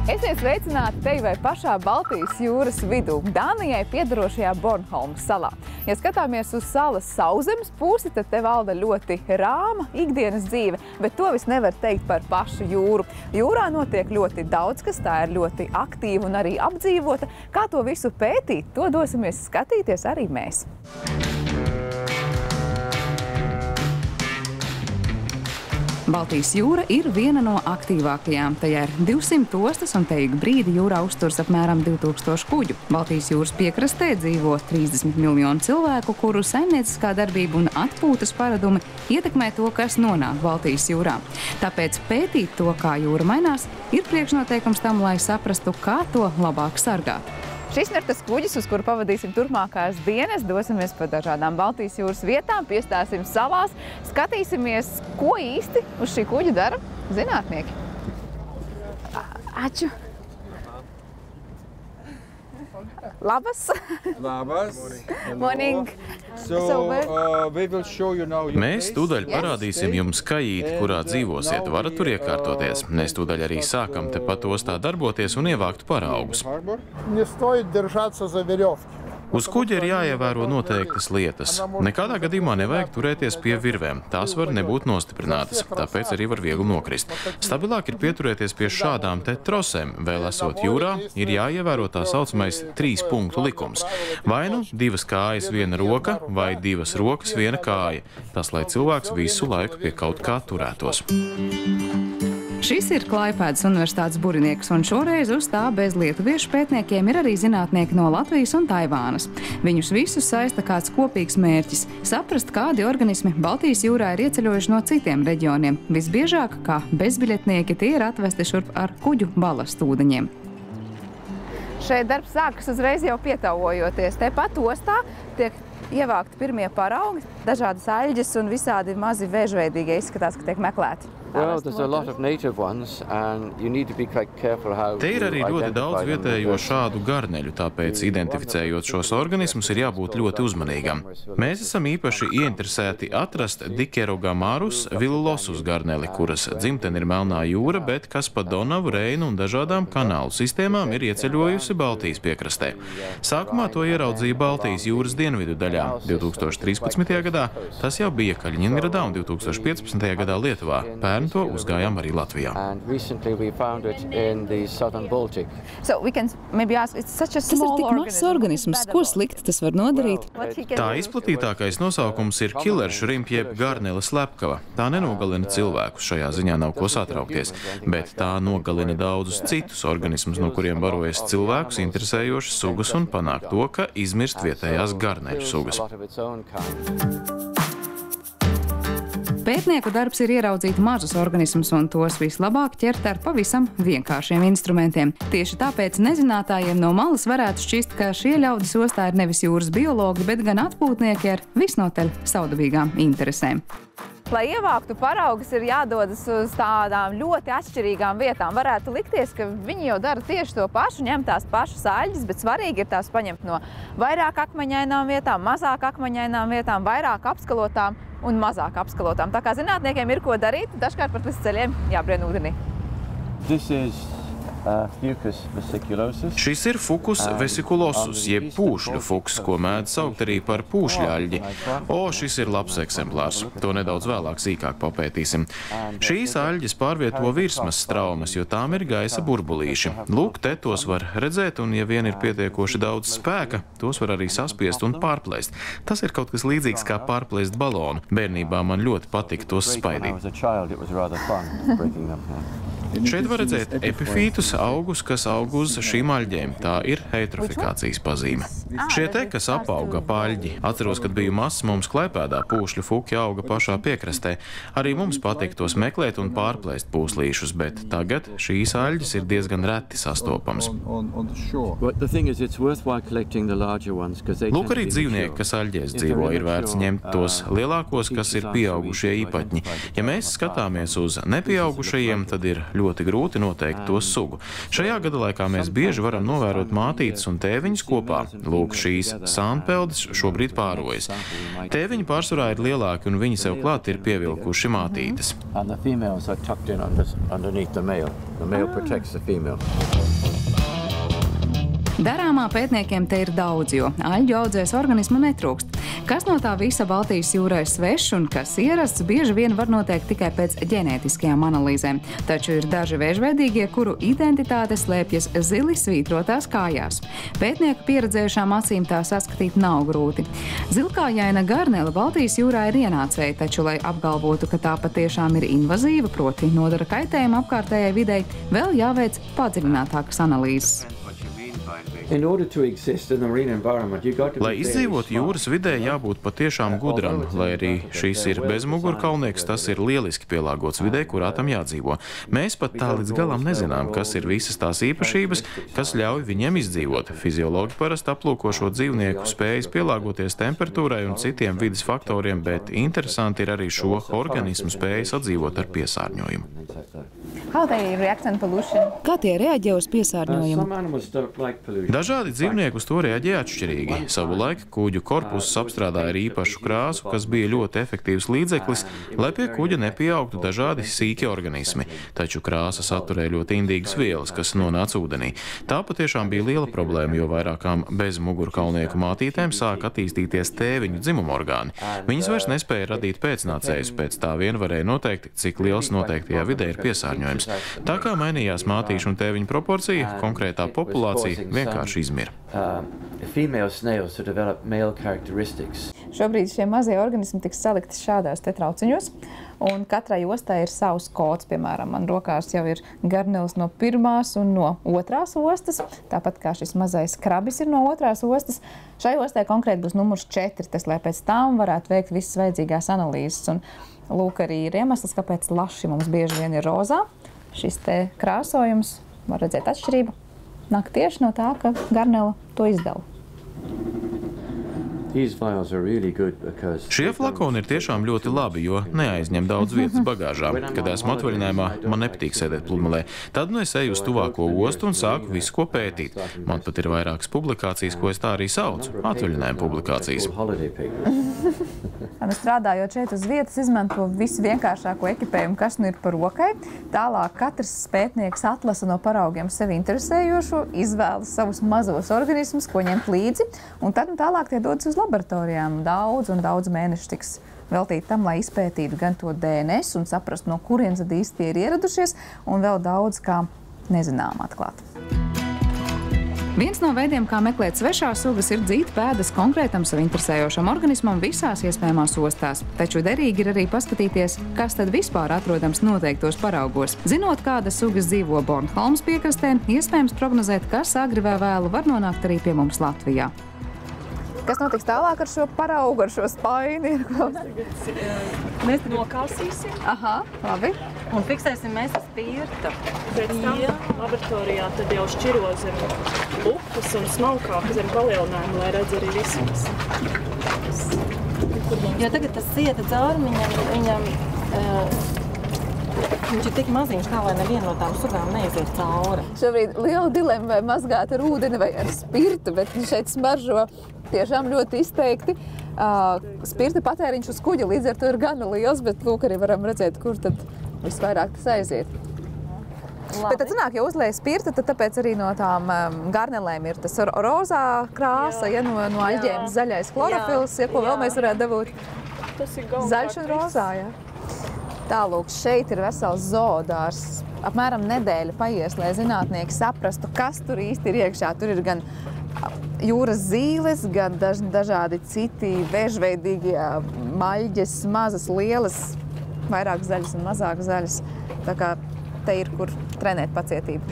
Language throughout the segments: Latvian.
Esiet sveicināti te vai pašā Baltijas jūras vidū, Dānijai piedarošajā Bornholmas salā. Ja skatāmies uz salas sauszemes pusi, tad te valda ļoti rāma ikdienas dzīve, bet to vis nevar teikt par pašu jūru. Jūrā notiek ļoti daudz, kas tā ir ļoti aktīva un arī apdzīvota. Kā to visu pētīt, to dosimies skatīties arī mēs. Baltijas jūra ir viena no aktīvākajām. Tajā ir 200 ostas un te ik brīdi jūrā uzturs apmēram 2000 kuģu. Baltijas jūras piekrastē dzīvo 30 miljonu cilvēku, kuru saimnieciskā darbība un atpūtas paradumi ietekmē to, kas nonāk Baltijas jūrā. Tāpēc pētīt to, kā jūra mainās, ir priekšnoteikums tam, lai saprastu, kā to labāk sargāt. Šis ir tas kuģis, uz kuru pavadīsim turpmākās dienas, dosimies pa dažādām Baltijas jūras vietām, piestāsim salās, skatīsimies, ko īsti uz šī kuģa dara zinātnieki. Aču! Labas! Labas! Morning! Mēs tūdaļ parādīsim jums kajīti, kurā dzīvosiet. Varat tur iekārtoties. Mēs tūdaļ arī sākam tepat ostā darboties un ievākt paraugus. Uz kuģa ir jāievēro noteiktas lietas. Nekādā gadījumā nevajag turēties pie virvēm. Tās var nebūt nostiprinātas, tāpēc arī var viegli nokrist. Stabilāk ir pieturēties pie šādām te trosēm. Vēl esot jūrā, ir jāievēro tā saucamais 3 punktu likums. Vai nu 2 kājas, 1 roka, vai 2 rokas, 1 kāja. Tas, lai cilvēks visu laiku pie kaut kā turētos. Šis ir Klaipēdas Universitātes burinieks, un šoreiz uz tā bez lietuviešu pētniekiem ir arī zinātnieki no Latvijas un Taivānas. Viņus visus saista kāds kopīgs mērķis – saprast, kādi organismi Baltijas jūrā ir ieceļojuši no citiem reģioniem. Visbiežāk, kā bezbiļetnieki, tie ir atvesti šurp ar kuģu balastūdeņiem. Šeit darbs sākas uzreiz jau pietavojoties. Tepat ostā tiek ievākti pirmie paraugi, dažādas aļģes un visādi mazi vēžveidīgie izskatās, ka tiek meklēti. Te ir arī ļoti daudz vietējo šādu garneļu, tāpēc identificējot šos organismus ir jābūt ļoti uzmanīgam. Mēs esam īpaši ieinteresēti atrast Dikerogamarus villosus garneli, kuras dzimtene ir Melnā jūra, bet kas pa Donavu, Reinu un dažādām kanālu sistēmām ir ieceļojusi Baltijas piekrastē. Sākumā to ieraudzīja Baltijas jūras dienvidu daļā. 2013. gadā tas jau bija Kaļiņingradā un 2015. gadā Lietuvā. To uzgājām arī Latvijā. Tas ir tik mazs organisms, ko slikti tas var nodarīt? Tā izplatītākais nosaukums ir killer shrimp jeb garnele slepkava. Tā nenogalina cilvēkus, šajā ziņā nav ko satraukties, bet tā nogalina daudzus citus organismus, no kuriem barojas cilvēkus interesējošas sugas un panāk to, ka izmirst vietējās garneļu sugas. Pētnieku darbs ir ieraudzīt mazus organismus un tos vislabāk ķert ar pavisam vienkāršiem instrumentiem. Tieši tāpēc nezinātājiem no malas varētu šķist, ka šie ļaudis ostā ir nevis jūras biologi, bet gan atpūtnieki ar visnotaļ saudabīgām interesēm. Lai ievāktu paraugus, ir jādodas uz tādām ļoti atšķirīgām vietām. Varētu likties, ka viņi jau dara tieši to pašu, ņem tās pašas aļģes, bet svarīgi ir tās paņemt no vairāk akmeņainām vietām, mazāk akmeņainām vietām, vairāk apskalotām un mazāk apskalotām. Tā kā zinātniekiem ir ko darīt, dažkārt pat līdz ceļiem jābrien ūdenī. Šis ir Fucus vesiculosus, jeb pūšļu fuks, ko mēdz saukt arī par pūšļaļģi. Šis ir labs eksemplārs. To nedaudz vēlāk sīkāk papētīsim. Šīs aļģes pārvieto virsmas straumes, jo tām ir gaisa burbulīši. Lūk, te tos var redzēt, un ja vien ir pietiekoši daudz spēka, tos var arī saspiest un pārplēst. Tas ir kaut kas līdzīgs kā pārplēst balonu. Bērnībā man ļoti patika tos spaidīt. Šeit var redzēt epifītus augus, kas aug uz šīm aļģēm. Tā ir eitrofikācijas pazīme. Šie te, kas apauga paļģi. Atceros, kad biju mazs, mums Klaipēdā pūšļu fuki auga pašā piekrastē. Arī mums patīk tos meklēt un pārplēst pūslīšus, bet tagad šīs aļģes ir diezgan reti sastopams. Lūk, arī dzīvnieki, kas aļģēs dzīvo, ir vērts ņemt tos lielākos, kas ir pieaugušie īpatņi. Ja mēs skatāmies uz nepieaugušajiem, tad ir ļoti grūti noteikt to sugu. Šajā gada laikā mēs bieži varam novērot mātītes un tēviņus kopā. Lūk, šīs sānpeldes šobrīd pārojas. Tēviņi pārsvarā ir lielāki un viņi sev klāt ir pievilkuši mātītes. Darāmā pētniekiem te ir daudz, jo aļģu audzēs organismu netrūkst. Kas no tā visa Baltijas jūrai svešs un kas ierasts, bieži vien var noteikt tikai pēc ģenētiskajām analīzēm. Taču ir daži vēžveidīgie, kuru identitāte slēpjas zili svītrotās kājās. Pētnieku pieredzējušām acīm tā saskatīt nav grūti. Zilkājaina garnele Baltijas jūrā ir ienācēja, taču, lai apgalvotu, ka tā patiešām ir invazīva, proti nodara kaitējumu apkārtējai videi, vēl jāveic padziļinātākas analīzes. Lai izdzīvotu jūras vidē, jābūt patiešām gudram. Lai arī šis ir bezmugurkaulnieks, tas ir lieliski pielāgots vidē, kurā tam jādzīvo. Mēs pat tā līdz galam nezinām, kas ir visas tās īpašības, kas ļauj viņiem izdzīvot. Fiziologi parasti aplūko šo dzīvnieku spējas pielāgoties temperatūrai un citiem vides faktoriem, bet interesanti ir arī šo organismu spējas atdzīvot ar piesārņojumu. Kā tie reaģē uz piesārņojumu? Dažādi dzīvnieki uz to reaģē atšķirīgi. Savulaik kuģu korpusus apstrādāja ar īpašu krāsu, kas bija ļoti efektīvs līdzeklis, lai pie kuģa nepieaugtu dažādi sīki organismi. Taču krāsa saturēja ļoti indīgas vielas, kas nonāca ūdenī. Tā patiešām bija liela problēma, jo vairākām bezmugurkaulnieku mātītēm sāk attīstīties tēviņu dzimumorgāni. Viņas vairs nespēja radīt pēcnācējus, pēc tā vien varēja noteikt, cik liels noteiktajā vidē ir piesārņojums. Tā kā mainījās mātīšu un tēviņu proporcija, konkrētā populācija vienkārši izmira. Šobrīd šie mazie organismi tiks salikti šādās te trauciņos, un katrai ostai ir savs kods. Piemēram, man rokās jau ir garnelis no pirmās un no otrās ostas, tāpat kā šis mazais krabis ir no otrās ostas. Šai ostai konkrēti būs numurs 4, tas, lai pēc tam varētu veikt visas vajadzīgās analīzes. Un lūk, arī ir iemesls, kāpēc laši mums bieži vien ir rozā. Šis te krāsojums, var redzēt atšķirību, nāk tieši no tā, ka garnela to izdala. Šie flakoni ir tiešām ļoti labi, jo neaizņem daudz vietas bagāžā. Kad esmu atvaļinājumā, man nepatīk sēdēt pludmalē. Tad nu es eju uz tuvāko ostu un sāku visu, ko pētīt. Man pat ir vairākas publikācijas, ko es tā arī saucu – atvaļinājuma publikācijas. Strādājot šeit uz vietas, izmanto visu vienkāršāko ekipējumu, kas nu ir par rokai. Tālāk katrs pētnieks atlasa no paraugiem sevi interesējošo, izvēlas savus mazos organismus, ko ņemt līdzi, un tad tālāk tie dodas uz laboratorijām. Daudz un daudz mēnešu tiks veltīt tam, lai izpētītu gan to DNS un saprastu, no kurienes tad īsti tie ir ieradušies, un vēl daudz kā nezinām atklāt. Viens no veidiem, kā meklēt svešās sugas, ir dzīt pēdas konkrētam sev interesējošam organismam visās iespējamās ostās. Taču derīgi ir arī paskatīties, kas tad vispār atrodams noteiktos paraugos. Zinot, kādas sugas dzīvo Bornholmas piekrastē, iespējams prognozēt, kas agri vai vēlu var nonākt arī pie mums Latvijā. Kas notiks tālāk ar šo paraugu, ar šo spaini? Mēs nokāsīsim. Aha, labi. Un fiksēsim mēs ar spirtu. Pēc tam laboratorijā tad jau šķiro zem upes un smalkāk zem palielinājumu, lai redz arī visus. Jo tagad tas sieta cauri viņam viņš ir tik maziņš tā, lai neviena no tām sugām neiziet cauri. Šobrīd liela dilemma, vai mazgāt ar ūdeni vai ar spirtu, bet šeit smaržo tiešām ļoti izteikti. Spirta patēriņš uz kuģa līdz ar to ir gana liels, bet lūk arī varam redzēt, kur tad visvairāk tas aiziet. Labi. Bet tad sanāk, ja uzlēja spirta, tad tāpēc arī no tām garnelēm ir tas rozā krāsa, ja no aļģēm zaļais chlorofils, ja ko vēl mēs varētu dabūt. Tas ir zaļš un rozā, jā. Tālūk, šeit ir vesels zoodārs. Apmēram nedēļa paies, lai zinātnieki saprastu, kas tur īsti ir iekšā. Tur ir gan jūras zīles, gan dažādi citi vēžveidīgie maļģes, mazas, lielas, vairāk zaļas un mazāk zaļas. Tā kā te ir, kur trenēt pacietību.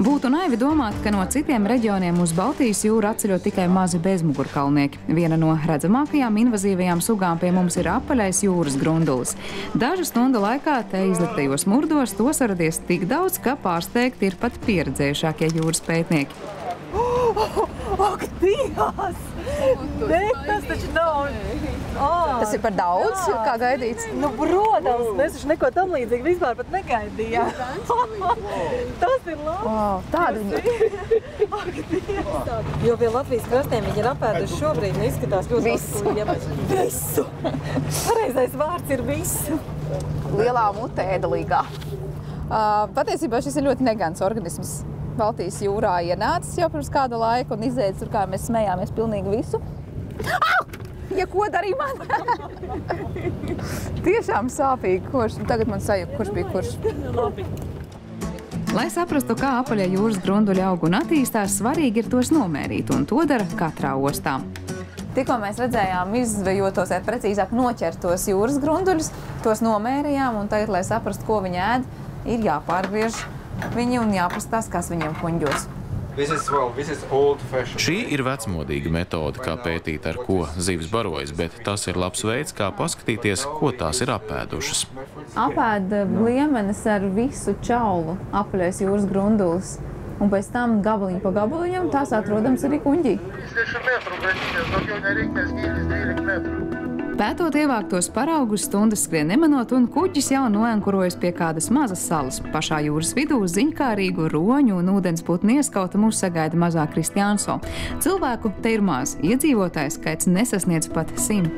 Būtu naivi domāt, ka no citiem reģioniem uz Baltijas jūru atceļo tikai mazi bezmugurkalnieki. Viena no redzamākajām invazīvajām sugām pie mums ir apaļais jūras grundulis. Dažu stundu laikā te izliktajos murdos to saradies tik daudz, ka pārsteigti ir pat pieredzējušākie jūras pētnieki. Ak, Dievs! Nē, tas taču nav. Tas ir par daudz, kā gaidīts? Nu, protams, mēs taču neko tam līdzīgi vispār pat negaidījām. Tas ir labi. Tāda viņa ir. Ak, Dievs! Jo pie Latvijas krastiem viņi ir apēduši šobrīd, un izskatās ļoti labi. Visu! Pareizais vārds ir visu. Lielā mutē ēdalīgā. Patiesībā šis ir ļoti negans organisms. Baltijas jūrā ienācis jau pirms kāda laika un izēdz tur, kā mēs smējāmies, pilnīgi visu. Au! Ja ko darīja man? Tiešām sāpīgi, kurš. Tagad man sajūta, kurš bija kurš. Labi. Lai saprastu, kā apaļie jūras grunduļi aug un attīstās, svarīgi ir tos nomērīt, un to dara katrā ostā. Tikko mēs redzējām izzvejotos, vai precīzāk noķertos jūras grunduļus, tos nomērījām, un tagad, lai saprastu, ko viņi ēd, ir jāpārgriež viņi un jāpastās, kas viņiem kuņģos. Šī ir vecmodīga metode, kā pētīt, ar ko zivis barojas, bet tas ir labs veids, kā paskatīties, ko tās ir apēdušas. Apēda liemenes ar visu čaulu, apaļais jūras grundulis, un pēc tam gabaliņu pa gabaliņam tās atrodams arī kuņģī. Pētot ievāktos paraugus, stundas skrien nemanot, un kuģis jau noankurojas pie kādas mazas salas. Pašā jūras vidū ziņkārīgu roņu un ūdensputnu ieskauta mūs sagaida mazā Kristianso. Cilvēku te ir maz, iedzīvotājs skaits nesasniedz pat 100.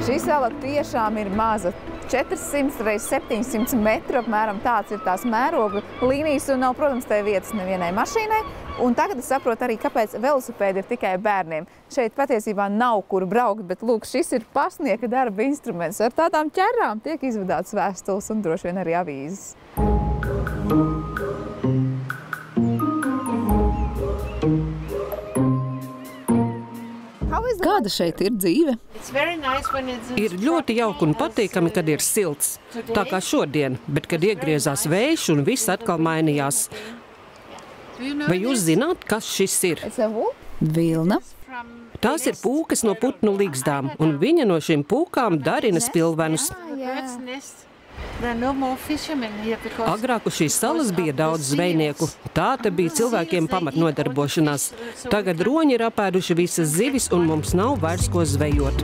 Šī sala tiešām ir maza. 400 reiz 700 metru apmēram tāds ir tās mēroga līnijas, un nav, protams, te vietas nevienai mašīnai. Un tagad es saprotu arī, kāpēc velosipēdi ir tikai bērniem. Šeit patiesībā nav kur braukt, bet lūk, šis ir pasnieka darba instruments. Ar tādām ķerām tiek izvadāts vēstules un droši vien arī avīzes. Kāda šeit ir dzīve? Ir ļoti jauki un patīkami, kad ir silts. Tā kā šodien, bet kad iegriezās vējš un viss atkal mainījās. Vai jūs zināt, kas šis ir? Vilna. Tās ir pūkas no putnu ligzdām, un viņa no šīm pūkām darina spilvenus. Agrāk uz šīs salas bija daudz zvejnieku. Tā te bija cilvēkiem pamatnodarbošanās. Tagad roņi ir apēduši visas zivis, un mums nav vairs ko zvejot.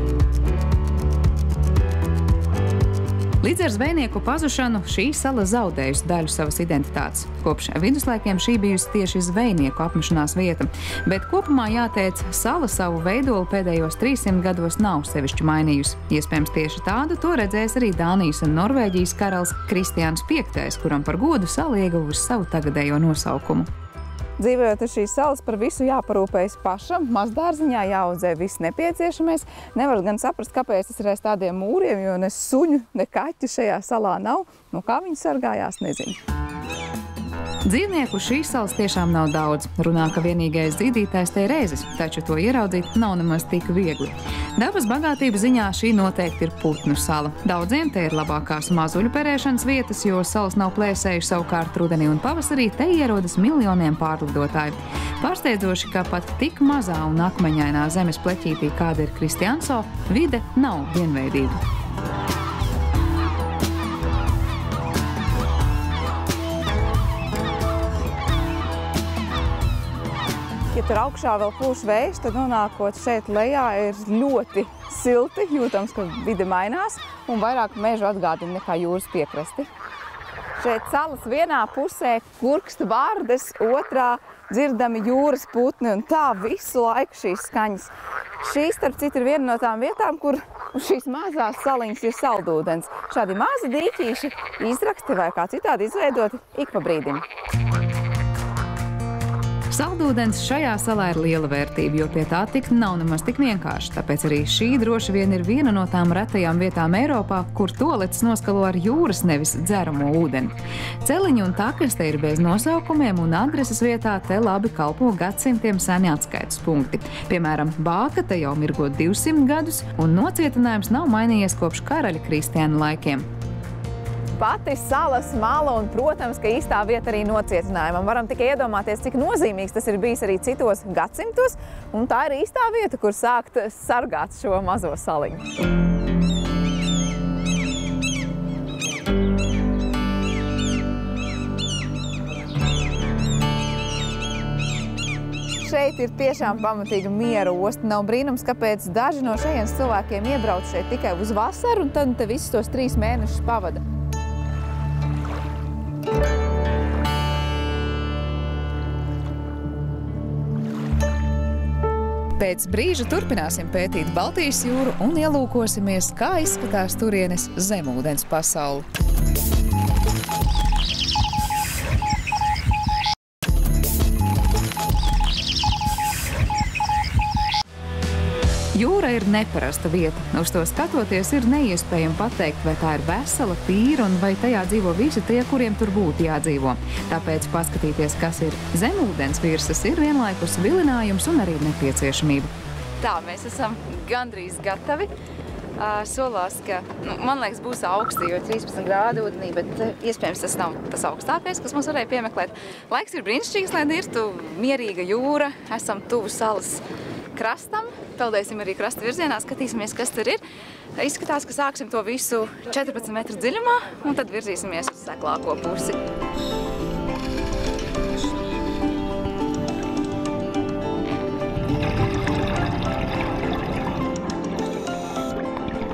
Līdz ar zvejnieku pazušanu šī sala zaudējusi daļu savas identitātes. Kopš viduslaikiem šī bijusi tieši zvejnieku apmešanās vieta, bet kopumā jāteic, sala savu veidolu pēdējos 300 gados nav sevišķi mainījusi. Iespējams tieši tādu to redzēs arī Dānijas un Norvēģijas karalis Kristiāns V, kuram par godu sala ieguvusi savu tagadējo nosaukumu. Dzīvojot uz šīs salas, par visu jāparūpējas pašam, mazdārziņā jāaudzē viss nepieciešamais. Nevar gan saprast, kāpēc tas ir aiz tādiem mūriem, jo ne suņu, ne kaķu šajā salā nav. Nu, kā viņi sargājās, nezinu. Dzīvnieku šīs salas tiešām nav daudz. Runā, ka vienīgais dzīdītājs te ir ēzis, taču to ieraudzīt nav nemaz tik viegli. Dabas bagātība ziņā šī noteikti ir putnu sala. Daudziem te ir labākās mazuļu perēšanas vietas, jo salas nav plēsējuši, savukārt rudenī un pavasarī te ierodas miljoniem pārlidotāju. Pārsteidzoši, ka pat tik mazā un akmeņainā zemes pleķītī, kāda ir Kristianso, vide nav vienveidīga. Ja tur augšā vēl pūš vējš, tad nonākot šeit lejā ir ļoti silti, jūtams, ka vide mainās un vairāk mežu atgādina nekā jūras piekrasti. Šeit salas vienā pusē kurkstu bārdes, otrā dzirdami jūras putni un tā visu laiku šīs skaņas. Šī, starp citu, ir viena no tām vietām, kur uz šīs mazās saliņas ir saldūdens. Šādi mazi dīķīši izraksti vai kā citādi izveidoti ik pa brīdim. Saldūdens šajā salā ir liela vērtība, jo pie tā tikt nav nemaz tik vienkārši. Tāpēc arī šī droši vien ir viena no tām retajām vietām Eiropā, kur toaletes noskalo ar jūras, nevis dzeramo ūdeni. Celiņi un takas te ir bez nosaukumiem, un adreses vietā te labi kalpo gadsimtiem seni atskaites punkti. Piemēram, bāka te jau mirgo 200 gadus, un nocietinājums nav mainījies kopš karaļa Kristiāna laikiem. pati salas mala un, protams, ka īstā vieta arī nocietinājumam. Varam tikai iedomāties, cik nozīmīgs tas ir bijis arī citos gadsimtos, un tā ir īstā vieta, kur sākt sargāt šo mazo saliņu. Šeit ir tiešām pamatīga miera osta. Nav brīnums, kāpēc daži no šejienes cilvēkiem iebrauc šeit tikai uz vasaru un tad te visus tos 3 mēnešus pavada. Pēc brīža turpināsim pētīt Baltijas jūru un ielūkosimies, kā izskatās turienes zemūdens pasauli. Jūra ir neparasta vieta. Uz to skatoties ir neiespējami pateikt, vai tā ir vesela, tīra un vai tajā dzīvo visi tie, kuriem tur būtu jādzīvo. Tāpēc paskatīties, kas ir zemūdens virsas, ir vienlaikus vilinājums un arī nepieciešamība. Tā, mēs esam gandrīz gatavi. Solās, ka, man liekas, būs augsti, jo 13 grādi ūdenī, bet iespējams tas nav tas augstākais, kas mums varēja piemeklēt. Laiks ir brīnišķīgs, lai nirtu, mierīga jūra, esam tuvu salas krastam. Peldēsim arī krasta virzienā, skatīsimies, kas tur ir. Izskatās, ka sāksim to visu 14 metru dziļumā un tad virzīsimies uz seklāko pusi.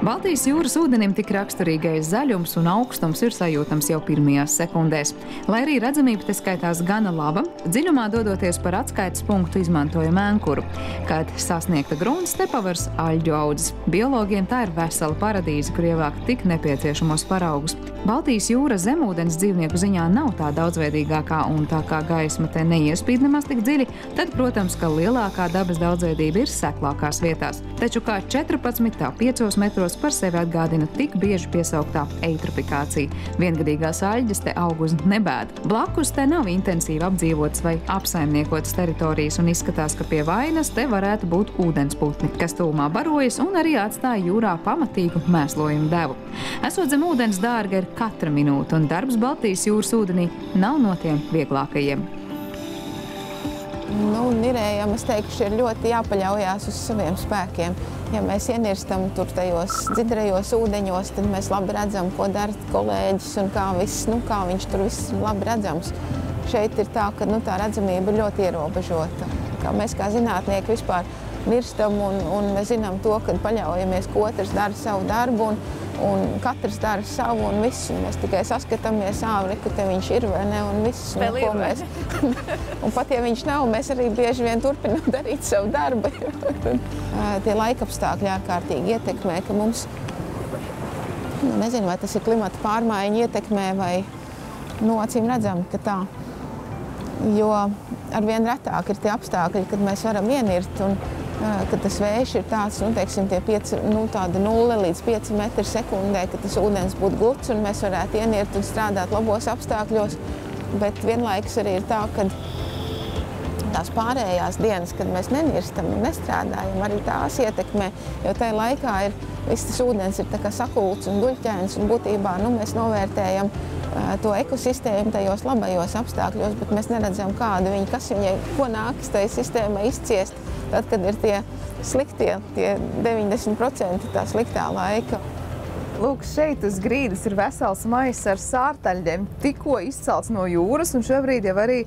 Baltijas jūras ūdenim tik raksturīgais zaļums un augstums ir sajūtams jau pirmajās sekundēs. Lai arī redzamība te skaitās gana laba, dziļumā dodoties par atskaites punktu izmantojam ēnkuru. Kad sasniegta grunts, te pavars aļģu audzes. Biologiem tā ir vesela paradīze, kur ievākt tik nepieciešamos paraugus. Baltijas jūra zemūdens dzīvnieku ziņā nav tā daudzveidīgākā, un tā kā gaisma te neiespīd nemaz tik dziļi, tad, protams, ka lielākā dabas daudzveidība ir seklākās vietās. Taču kā 14, tā 5 metros par sevi atgādina tik bieži piesauktā eitrofikācija. Viengadīgās aļģes te aug uz nebēdu. Blakus te nav intensīvi apdzīvotas vai apsaimniekotas teritorijas, un izskatās, ka pie vainas te varētu būt ūdensputni, kas tūmā barojas un arī atstāja jūrā pamatīgu mēslojumu devu. Esot zem ūdens dārga ir katra minūte, un darbs Baltijas jūras ūdenī nav no tiem vieglākajiem. Nirējam, es teikšu, ir ļoti jāpaļaujās uz saviem spēkiem. Ja mēs ienirstam tur tajos dzidrajos ūdeņos, tad mēs labi redzam, ko dara kolēģis un kā viņš tur viss labi redzams. Šeit ir tā, ka tā redzamība ir ļoti ierobežota. Kā mēs kā zinātnieki vispār mirstam un mēs zinām to, ka paļaujamies, ka otrs dara savu darbu un katrs dara savu un viss. Un mēs tikai saskatāmies, ka te viņš ir vai ne, un viss. Un pat ja viņš nav, mēs arī bieži vien turpinām darīt savu darbu. Tie laikapstākļi ārkārtīgi ietekmē, ka mums, nezinu, vai tas ir klimata pārmaiņu ietekmē vai, acīm redzam, ka tā. Jo arvien retāk ir tie apstākļi, kad mēs varam ienirt un kad tas vējš ir tāds, teiksim, tie 0 līdz 5 metri sekundē, ka tas ūdens būtu gluds un mēs varētu ienirt un strādāt labos apstākļos. Bet vienlaikus arī ir tā, ka tās pārējās dienas, kad mēs nenirstam un nestrādājam, arī tās ietekmē, jo tajā laikā viss tas ūdens ir tā kā sakults un guļķēns un būtībā mēs novērtējam to ekosistēmu tajos labajos apstākļos, bet mēs neredzam kādu viņu, kas viņai, ko nākas tai sistēmai izciest, tad, kad ir tie sliktie, tie 90% tā sliktā laika. Lūk, šeit uz grīdas ir vesels maiss ar sārtaļģiem, tikko izcelts no jūras, un šobrīd jau arī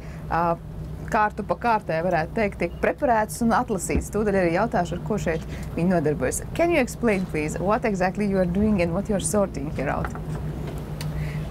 kārtu pa kārtē, varētu teikt, tiek preparēts un atlasīts. Tūdaļ arī jautāšu, ar ko šeit viņi nodarbojas. Can you explain, please, what exactly you are doing and what you're sorting here out?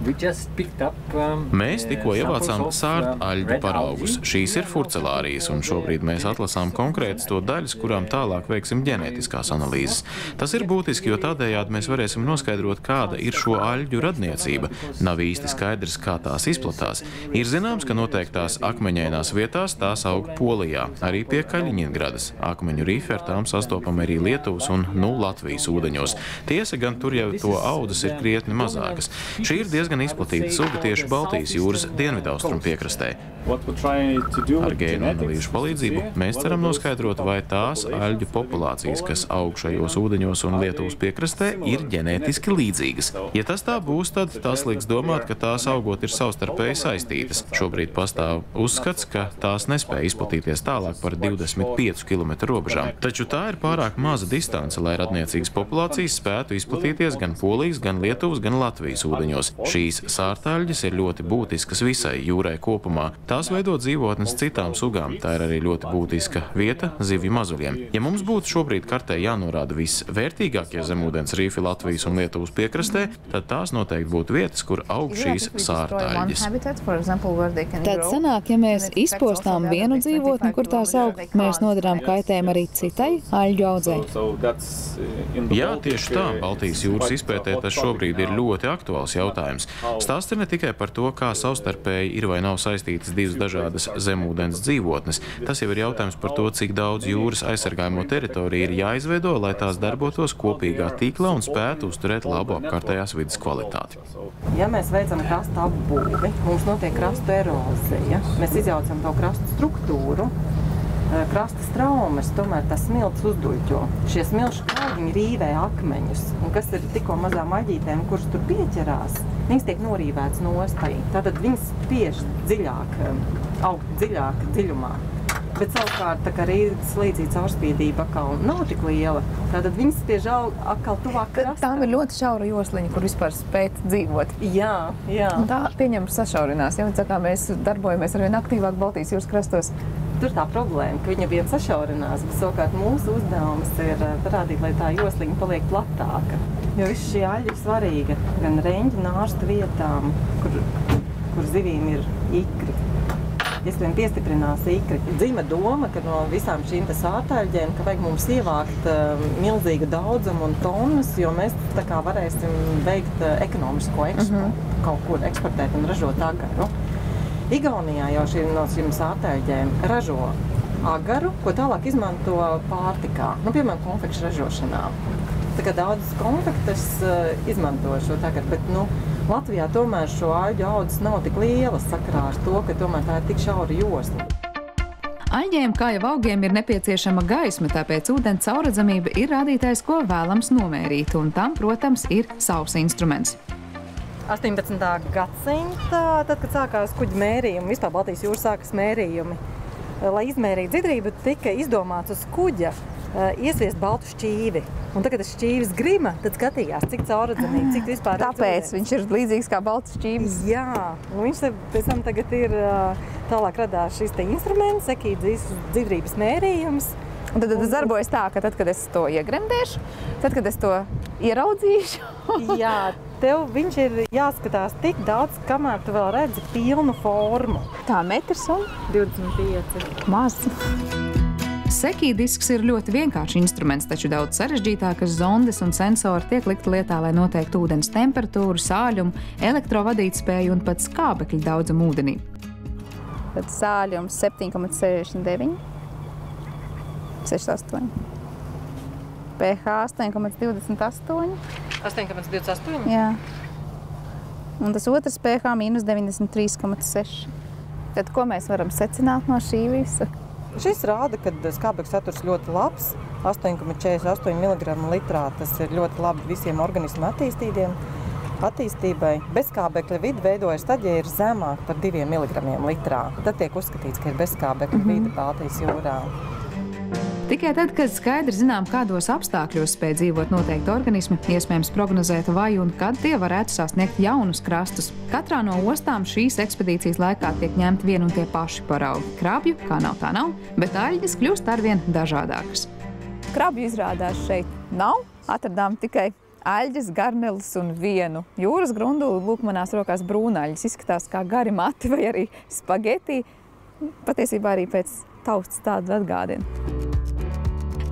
Mēs tikko ievācām sārtaļģu paraugus. Šīs ir furcelārijas, un šobrīd mēs atlasām konkrētas to daļas, kurām tālāk veiksim ģenētiskās analīzes. Tas ir būtiski, jo tādējādi mēs varēsim noskaidrot, kāda ir šo aļģu radniecība. Nav īsti skaidrs, kā tās izplatās. Ir zināms, ka noteiktās akmeņainās vietās tās aug Polijā, arī pie Kaļiņingradas. Akmeņu rīfi ar tām sastopam arī Lietuvas un Latvijas ūdeņos. Tiesa gan tur jau to audzes ir krietni mazākas. Šī ir diezgan diezgan izplatīta suga tieši Baltijas jūras dienvidaustrumu piekrastē. Ar gēnu analīžu palīdzību mēs ceram noskaidrot, vai tās aļģu populācijas, kas aug šajos ūdeņos un Lietuvas piekrastē, ir ģenētiski līdzīgas. Ja tas tā būs, tad tas liekas domāt, ka tās augot ir savstarpēji saistītas. Šobrīd pastāv uzskats, ka tās nespēja izplatīties tālāk par 25 km robežām. Taču tā ir pārāk maza distance, lai radniecīgas populācijas spētu izplatīties gan Polijas, gan Lietuvas, gan Latvijas ūdeņos. Šīs sārtaļģes ir ļoti būtiskas visai jūrai kopumā. Tās veido dzīvotnes citām sugām. Tā ir arī ļoti būtiska vieta zivju mazuļiem. Ja mums būtu šobrīd kartē jānorāda visvērtīgākie zemūdens rīfi Latvijas un Lietuvas piekrastē, tad tās noteikti būtu vietas, kur aug šīs sārtaļģes. Tad sanāk, ja mēs izpostām vienu dzīvotni, kur tās aug, mēs nodarām kaitējumu arī citai aļģu audzei. Jā, tieši tā. Baltijas jūras izpētē tas šobrīd ir ļoti aktuāls jautājums. Stāsts ir ne tikai par to, kā savstarpēji ir vai nav saistītas divas dažādas zemūdens dzīvotnes. Tas jau ir jautājums par to, cik daudz jūras aizsargājamo teritoriju ir jāizveido, lai tās darbotos kopīgā tīklā un spētu uzturēt labu apkārtējās vides kvalitāti. Ja mēs veicam krasta apbūvi, mums notiek krasta erozija, mēs izjaucam to krasta struktūru, krasta traumas, tomēr tas smilts uzduļķo. Šie smilšu krājiņi rīvē akmeņus, un kas ir tikko mazām aģītēm, kuras tur pieķerās, viņas tiek norīvēts nostai. Tātad viņas spiež dziļāk, augt dziļāk dziļumā. Bet savukārt, tā kā Rīgas līdzī caurspīdība atkal nav tik liela, tātad viņas spiež atkal tuvāk krastam. Tām ir ļoti šaura josliņa, kur vispār spēt dzīvot. Jā, jā. Un tā pieņem sašaurinās, ja tā kā mēs darbojamies arvien aktīvāk Baltijas jūras krastos. Tur tā problēma, ka viņa vien sašaurinās, bet savukārt mūsu uzdevums ir parādīt, lai tā josliņa paliek platāka. Jo viss šī aļģa ir svarīga gan reņģa nārstu vietām, kur zivīm ir ikri. Iespējams piestiprinās ikri. Dzima doma, ka no visām šīm sārtaļģēm, ka vajag mums ievākt milzīgu daudzumu un tonnas, jo mēs tā kā varēsim veikt ekonomisko eksportu, kaut kur eksportēt un ražot agaru. Igaunijā jau no šīm sārtaļģēm ražo agaru, ko tālāk izmanto pārtikā, piemēram, konfekšu ražošanā. Tā kā daudzas konfektes izmanto šo tagad, bet Latvijā tomēr šo aļģu audzes nav tik lielas sakarā ar to, ka tomēr tā ir tik šaura josla. Aļģiem, kā jau augiem, ir nepieciešama gaisma, tāpēc ūdens caurredzamība ir rādītājs, ko vēlams nomērīt, un tam, protams, ir savs instruments. 18. gadsimta, tad, kad sākās kuģu mērījumi, vispār Baltijas jūras sākas mērījumi, lai izmērītu dzidrību, tika izdomāts uz kuģa iesviest baltu šķīvi. Un tagad šķīvis grima, tad skatījās, cik caurredzamīgi, cik vispār tāpēc viņš ir līdzīgs kā balts šķīvis. Jā, un viņš pēc tam tagad ir tālāk radās šis te instruments, ekīdzīs dzidrības mērījums. Un tad tas darbojas tā, ka tad, kad es to iegremdēšu, tad, kad es to ieraudzīšu. Jā, tev viņš ir jāskatās tik daudz, kamēr tu vēl redzi pilnu formu. Tā metrs un 25. Maz. Sekīdisks ir ļoti vienkāršs instruments, taču daudz sarežģītākas zondes un sensori tiek likti lietā, lai noteiktu ūdens temperatūru, sāļumu, elektrovadītspēju un pat skābekļu daudzumu ūdenī. Tad sāļums 7,69, 68. pH 8,28. 8,28? Jā. Un tas otrs pH - 93,6. Tad ko mēs varam secināt no šī visa? Šis rāda, ka skābekļa saturs ļoti labs, 8,48 mg litrā. Tas ir ļoti labi visiem organismu attīstībai. Bezskābekļa vide veidojas tad, ja ir zemāk par 2 mg litrā. Tad tiek uzskatīts, ka ir bezskābekļa vide Baltijas jūrā. Tikai tad, kad skaidri zinām, kādos apstākļos spēj dzīvot noteikti organismi, iespējams prognozēt, vai un kad tie varētu sasniegt jaunus krastus. Katrā no ostām šīs ekspedīcijas laikā tiek ņemti vien un tie paši paraugi. Krabju, kā nav tā nav, bet aļģes kļūst arvien dažādākas. Krabju izrādās šeit nav, atradām tikai aļģes, garneles un vienu jūras grunduli. Lūk, manās rokās brūnaļģes, izskatās kā gari mati vai arī spageti. Patiesībā arī pēc taustas tādu atgādina.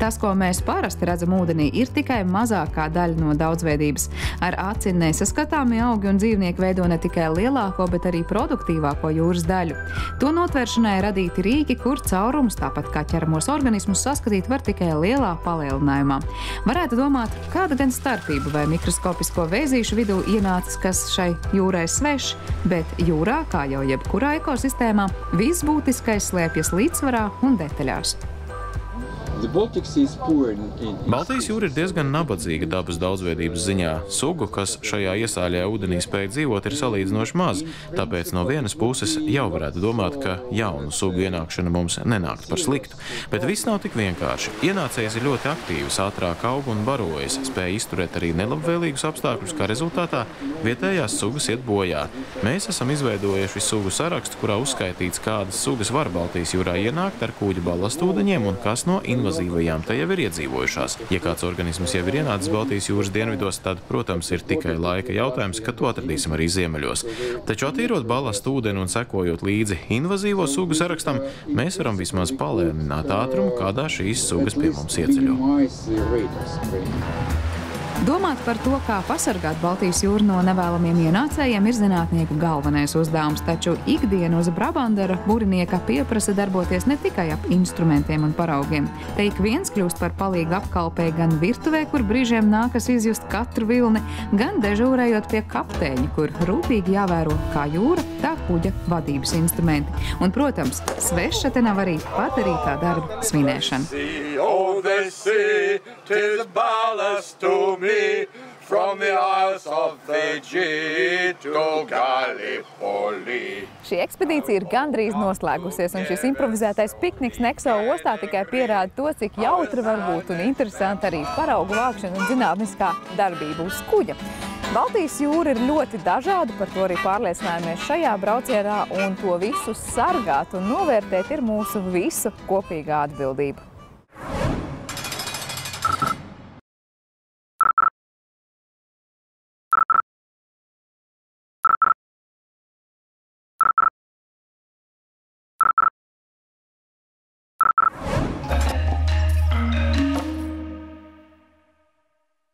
Tas, ko mēs parasti redzam ūdenī, ir tikai mazākā daļa no daudzveidības. Ar aci nesaskatāmi augi un dzīvnieki veido ne tikai lielāko, bet arī produktīvāko jūras daļu. To notvēršanai radīti rīki, kur caurumus, tāpat kā ķeramos organismus, saskatīt var tikai lielā palielinājumā. Varētu domāt, kāda gan starpība vai mikroskopisko vēzīšu vidū ienācis, kas šai jūrai svešs, bet jūrā, kā jau jebkurā ekosistēmā, viss būtiskais slēpjas līdzsvarā un detaļās. Baltijas jūra ir diezgan nabadzīga dabas daudzveidības ziņā. Sugu, kas šajā iesāļajā ūdenī spēj dzīvot, ir salīdzinoši maz, tāpēc no vienas puses jau varētu domāt, ka jaunu sugu ienākšana mums nenākt par sliktu. Bet viss nav tik vienkārši. Ienācējs ir ļoti aktīvs, ātrāk aug un barojas, spēj izturēt arī nelabvēlīgus apstākļus, kā rezultātā vietējās sugas iet bojā. Mēs esam izveidojuši sugu sarakstu, kurā uzskaitīts, kādas sugas var Baltijas jūrā ienākt ar kuģa balastūdeņiem un kas no invazīvajām te jau ir iedzīvojušās. Ja kāds organisms jau ir ienācis Baltijas jūras dienvidos, tad, protams, ir tikai laika jautājums, ka to atradīsim arī ziemeļos. Taču attīrot balastu ūdeni un sekojot līdzi invazīvo sugu sarakstam, mēs varam vismaz palēnināt ātrumu, kādā šīs sugas pie mums ieceļo. Domāt par to, kā pasargāt Baltijas jūru no nevēlamiem ienācējiem, ir zinātnieku galvenais uzdevums, taču ikdienu uz Brabandera burinieka pieprasa darboties ne tikai ap instrumentiem un paraugiem. Te ik viens kļūst par palīgu apkalpei gan virtuvē, kur brīžiem nākas izjust katru vilni, gan dežūrējot pie kapteiņa, kur rūpīgi jāvēro kā jūra, tā kuģa vadības instrumenti. Un, protams, sveša te nav arī padarītā darba svinēšana. From the Isles of Fiji to Gallipoli. Šī ekspedīcija ir gandrīz noslēgusies, un šis improvizētais pikniks Nekso ostā tikai pierāda to, cik jautra var būt un interesanti arī paraugu vākšana un zinātniskā darbība uz kuģa. Baltijas jūra ir ļoti dažāda, par to arī pārliecinājāmies šajā braucienā, un to visu sargāt un novērtēt ir mūsu visu kopīgā atbildība.